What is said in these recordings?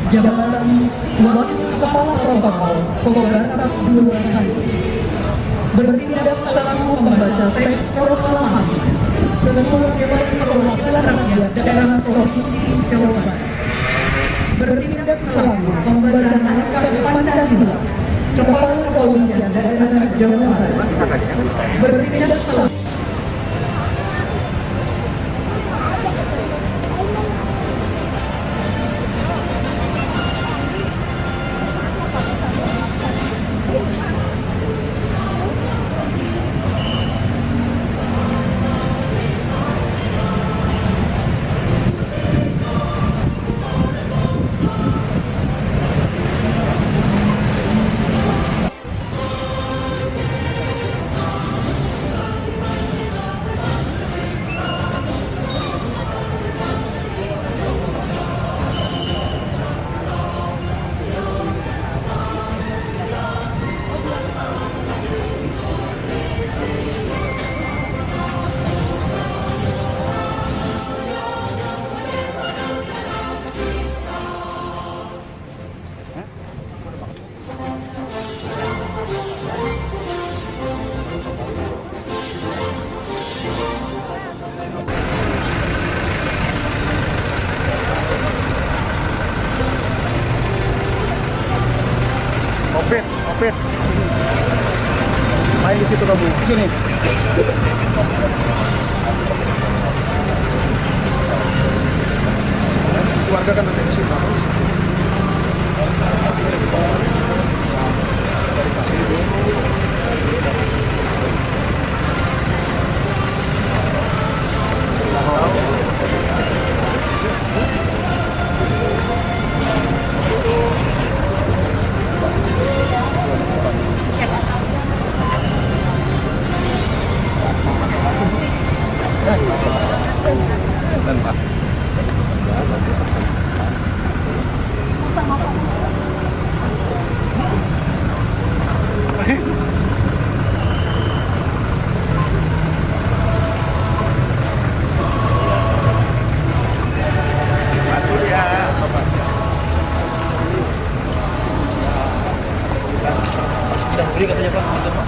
Jabatan Wakil Kepala Protokol Kogatar 2 bertindak selaku pembaca teks proklamasi Ketua Dewan Perwakilan Rakyat Daerah Provinsi Jawa Barat, bertindak selaku pembaca naskah Pancasila Kepala Kepolisian Daerah Jawa Barat, bertindak selaku Opet. Main di situ kamu. Sini. Keluarga kan nanti di sini. Beri katanya Pak, gitu Pak.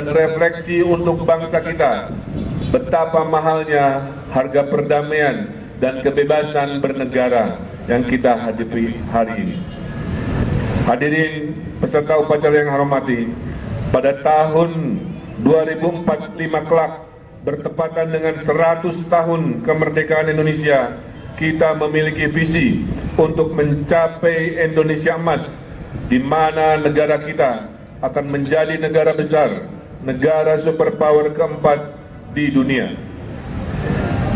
dan refleksi untuk bangsa kita betapa mahalnya harga perdamaian dan kebebasan bernegara yang kita hadapi hari ini. Hadirin peserta upacara yang hormati, pada tahun 2045 kelak bertepatan dengan 100 tahun kemerdekaan Indonesia, kita memiliki visi untuk mencapai Indonesia emas, di mana negara kita akan menjadi negara besar, negara superpower keempat di dunia.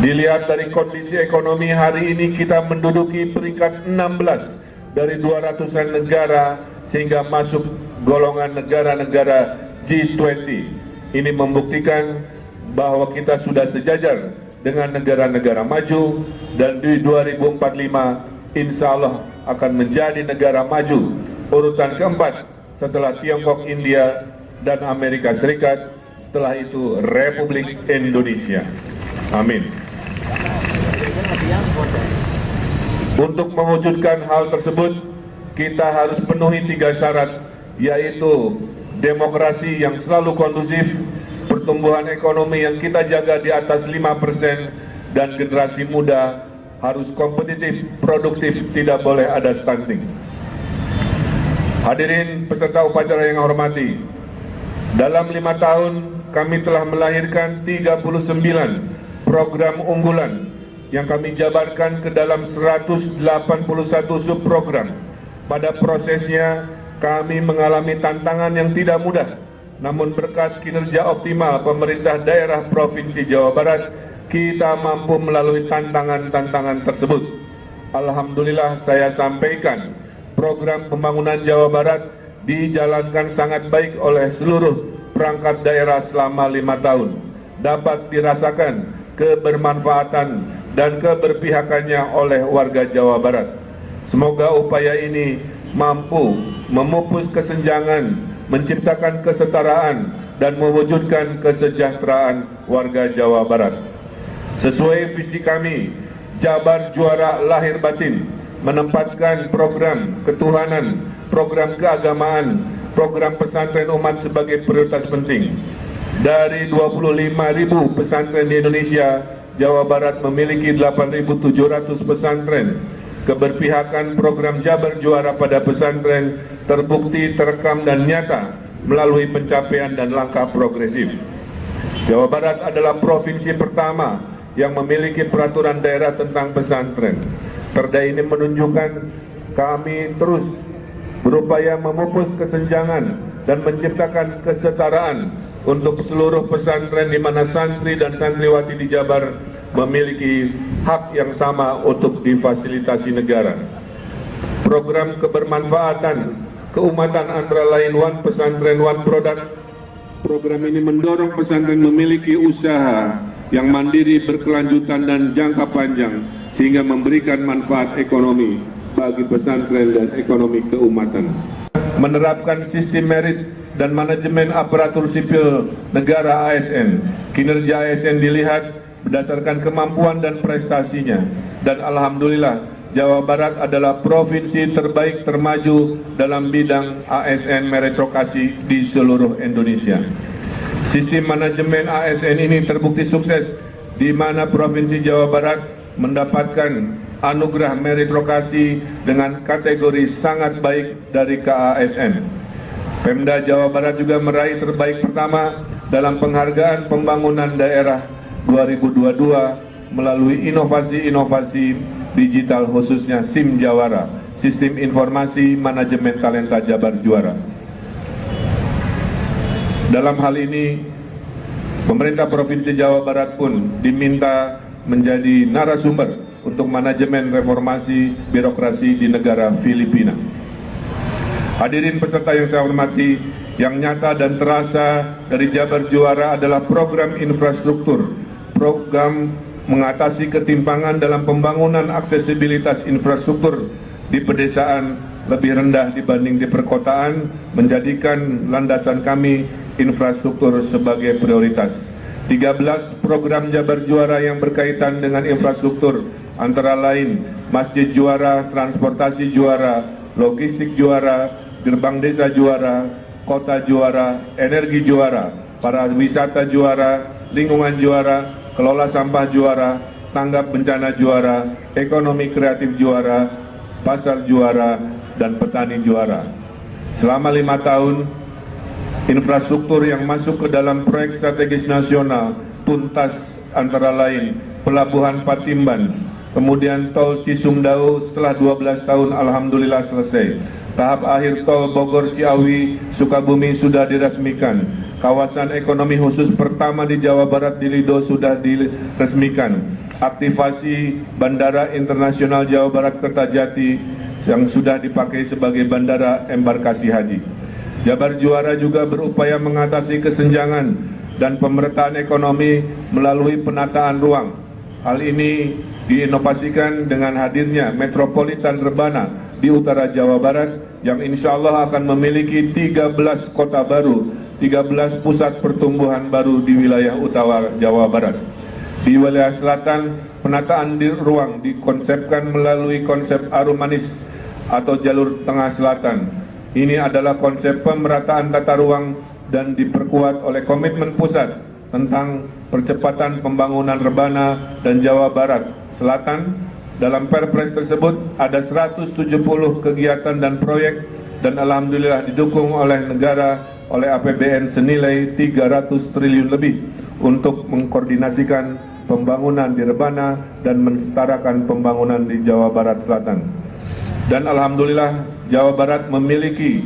Dilihat dari kondisi ekonomi hari ini, kita menduduki peringkat 16 dari 200-an negara sehingga masuk golongan negara-negara G20. Ini membuktikan bahwa kita sudah sejajar dengan negara-negara maju, dan di 2045 insya Allah akan menjadi negara maju urutan keempat setelah Tiongkok, India, dan Amerika Serikat. Setelah itu Republik Indonesia. Amin. Untuk mewujudkan hal tersebut, kita harus penuhi 3 syarat, yaitu demokrasi yang selalu kondusif, pertumbuhan ekonomi yang kita jaga di atas 5%, dan generasi muda harus kompetitif, produktif, tidak boleh ada stunting. Hadirin peserta upacara yang hormati, dalam 5 tahun kami telah melahirkan 39 program unggulan yang kami jabarkan ke dalam 181 subprogram. Pada prosesnya kami mengalami tantangan yang tidak mudah, namun berkat kinerja optimal pemerintah daerah Provinsi Jawa Barat, kita mampu melalui tantangan-tantangan tersebut. Alhamdulillah, saya sampaikan program pembangunan Jawa Barat dijalankan sangat baik oleh seluruh perangkat daerah selama 5 tahun. Dapat dirasakan kebermanfaatan dan keberpihakannya oleh warga Jawa Barat. Semoga upaya ini mampu memupus kesenjangan, menciptakan kesetaraan, dan mewujudkan kesejahteraan warga Jawa Barat. Sesuai visi kami, Jabar Juara Lahir Batin menempatkan program ketuhanan, program keagamaan, program pesantren umat sebagai prioritas penting. Dari 25.000 pesantren di Indonesia, Jawa Barat memiliki 8.700 pesantren. Keberpihakan program Jabar Juara pada pesantren terbukti, terekam, dan nyata melalui pencapaian dan langkah progresif. Jawa Barat adalah provinsi pertama yang memiliki peraturan daerah tentang pesantren. Perda ini menunjukkan kami terus berupaya memupus kesenjangan dan menciptakan kesetaraan untuk seluruh pesantren, di mana santri dan santriwati di Jabar memiliki hak yang sama untuk difasilitasi negara. Program kebermanfaatan keumatan antara lain One Pesantren One Product. Program ini mendorong pesantren memiliki usaha yang mandiri, berkelanjutan, dan jangka panjang, sehingga memberikan manfaat ekonomi bagi pesantren dan ekonomi keumatan. Menerapkan sistem merit dan manajemen aparatur sipil negara ASN. Kinerja ASN dilihat berdasarkan kemampuan dan prestasinya, dan alhamdulillah Jawa Barat adalah provinsi terbaik termaju dalam bidang ASN meritokrasi di seluruh Indonesia. Sistem manajemen ASN ini terbukti sukses, di mana Provinsi Jawa Barat mendapatkan anugerah meritokrasi dengan kategori sangat baik dari KASN. Pemda Jawa Barat juga meraih terbaik pertama dalam penghargaan pembangunan daerah 2022 melalui inovasi-inovasi digital, khususnya SIM Jawara, Sistem Informasi Manajemen Talenta Jabar Juara. Dalam hal ini, pemerintah Provinsi Jawa Barat pun diminta menjadi narasumber untuk manajemen reformasi birokrasi di negara Filipina. Hadirin peserta yang saya hormati, yang nyata dan terasa dari Jabar Juara adalah program infrastruktur, program mengatasi ketimpangan dalam pembangunan aksesibilitas infrastruktur di pedesaan lebih rendah dibanding di perkotaan, menjadikan landasan kami infrastruktur sebagai prioritas. 13 program Jabar Juara yang berkaitan dengan infrastruktur antara lain Masjid Juara, Transportasi Juara, Logistik Juara, Gerbang Desa Juara, Kota Juara, Energi Juara, pariwisata juara, lingkungan juara, kelola sampah juara, tanggap bencana juara, ekonomi kreatif juara, pasar juara, dan petani juara. Selama 5 tahun, infrastruktur yang masuk ke dalam proyek strategis nasional tuntas antara lain Pelabuhan Patimban, kemudian tol Cisumdawu setelah 12 tahun alhamdulillah selesai. Tahap akhir tol Bogor Ciawi Sukabumi sudah diresmikan. Kawasan ekonomi khusus pertama di Jawa Barat di Lido sudah diresmikan. Aktivasi Bandara Internasional Jawa Barat Kertajati yang sudah dipakai sebagai bandara embarkasi haji. Jabar Juara juga berupaya mengatasi kesenjangan dan pemerataan ekonomi melalui penataan ruang. Hal ini diinovasikan dengan hadirnya Metropolitan Rebana di utara Jawa Barat yang insya Allah akan memiliki 13 kota baru, 13 pusat pertumbuhan baru di wilayah utara Jawa Barat. Di wilayah selatan, penataan di ruang dikonsepkan melalui konsep Arum Manis atau jalur tengah selatan. Ini adalah konsep pemerataan tata ruang dan diperkuat oleh komitmen pusat tentang percepatan pembangunan Rebana dan Jawa Barat Selatan. Dalam Perpres tersebut ada 170 kegiatan dan proyek dan alhamdulillah didukung oleh negara oleh APBN senilai 300 triliun lebih untuk mengkoordinasikan pembangunan di Rebana dan mensetarakan pembangunan di Jawa Barat Selatan. Dan alhamdulillah Jawa Barat memiliki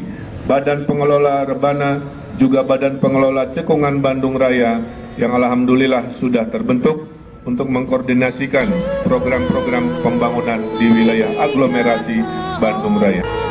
Badan Pengelola Rebana juga Badan Pengelola Cekungan Bandung Raya yang alhamdulillah sudah terbentuk untuk mengkoordinasikan program-program pembangunan di wilayah aglomerasi Bandung Raya.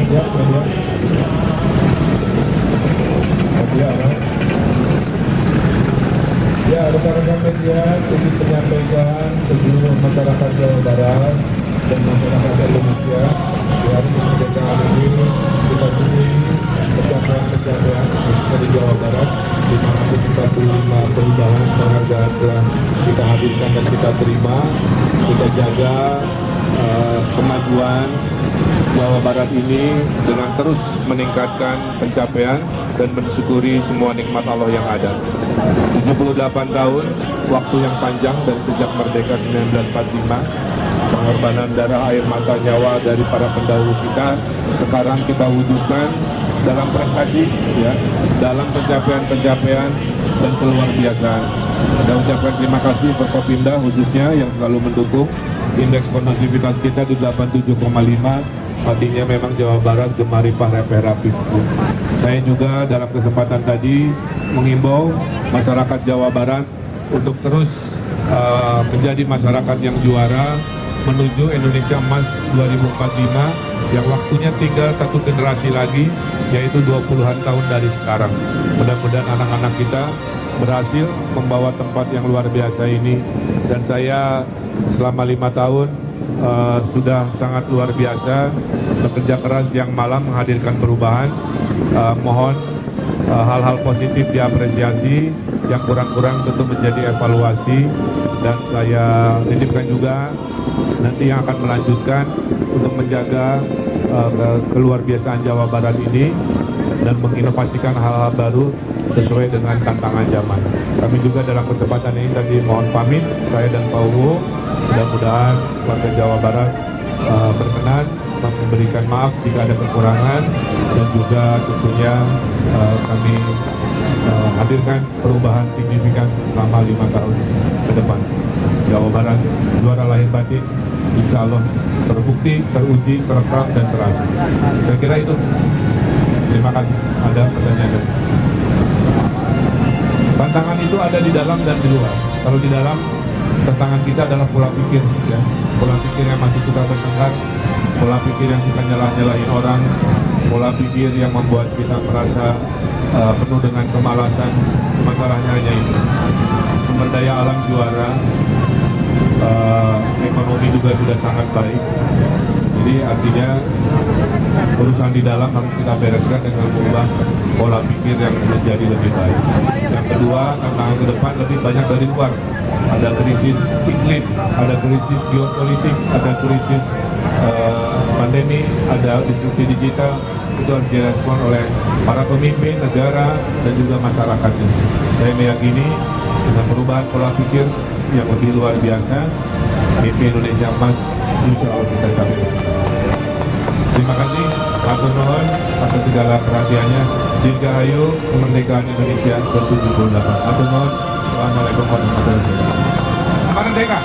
meja. Ya, rekan-rekan media, ingin menyampaikan ke seluruh masyarakat Jawa Barat dan masyarakat Indonesia di hari kemerdekaan ini kita beri pencapaian dari Jawa Barat, di mana 45 perubahan penghargaan telah kita hadirkan dan kita terima. Kita jaga kemajuan Jawa Barat ini dengan terus meningkatkan pencapaian dan mensyukuri semua nikmat Allah yang ada. 78 tahun, waktu yang panjang dari sejak merdeka 1945, pengorbanan darah, air mata, nyawa dari para pendahulu kita, sekarang kita wujudkan dalam prestasi, ya, dalam pencapaian-pencapaian dan keluar biasaan. Saya ucapkan terima kasih Forkopimda khususnya yang selalu mendukung. Indeks kondusivitas kita di 87,5, artinya memang Jawa Barat gemari pareperapi. Saya juga dalam kesempatan tadi mengimbau masyarakat Jawa Barat untuk terus menjadi masyarakat yang juara menuju Indonesia Emas 2045 yang waktunya tinggal satu generasi lagi, yaitu 20-an tahun dari sekarang. Mudah-mudahan anak-anak kita berhasil membawa tempat yang luar biasa ini, dan saya selama 5 tahun sudah sangat luar biasa bekerja keras siang malam menghadirkan perubahan. Mohon hal-hal positif diapresiasi, yang kurang-kurang tentu menjadi evaluasi, dan saya titipkan juga nanti yang akan melanjutkan untuk menjaga keluarbiasaan Jawa Barat ini dan menginovasikan hal-hal baru sesuai dengan tantangan zaman. Kami juga dalam kesempatan ini tadi mohon pamit, saya dan Pak Uwo, mudah-mudahan warga Jawa Barat berkenan memberikan maaf jika ada kekurangan, dan juga tentunya kami hadirkan perubahan signifikan selama 5 tahun ke depan. Jawa Barat juara lahir batin, insya Allah terbukti, teruji, terekam, dan terasa. Saya kira itu. Terima kasih. Ada pertanyaan? Tantangan itu ada di dalam dan di luar. Kalau di dalam, tantangan kita adalah pola pikir, ya. Pola pikir yang masih suka bertengkar, pola pikir yang suka nyalah-nyalahin orang, pola pikir yang membuat kita merasa penuh dengan kemalasan. Masalahnya hanya ini. Sumber daya alam juara, ekonomi juga sudah sangat baik. Jadi artinya urusan di dalam harus kita bereskan dengan mengubah pola pikir yang menjadi lebih baik. Yang kedua, tantangan ke depan lebih banyak dari luar. Ada krisis iklim, ada krisis geopolitik, ada krisis pandemi, ada disrupsi digital. Itu harus direspon oleh para pemimpin negara dan juga masyarakatnya. Saya meyakini dengan perubahan pola pikir yang lebih luar biasa, mimpi Indonesia Emas insya Allah kita capai. Terima kasih, matur nuwun atas segala perhatiannya. Dirgahayu kemerdekaan Indonesia ke-78. Matur nuwun. Assalamualaikum warahmatullahi wabarakatuh. Merdeka.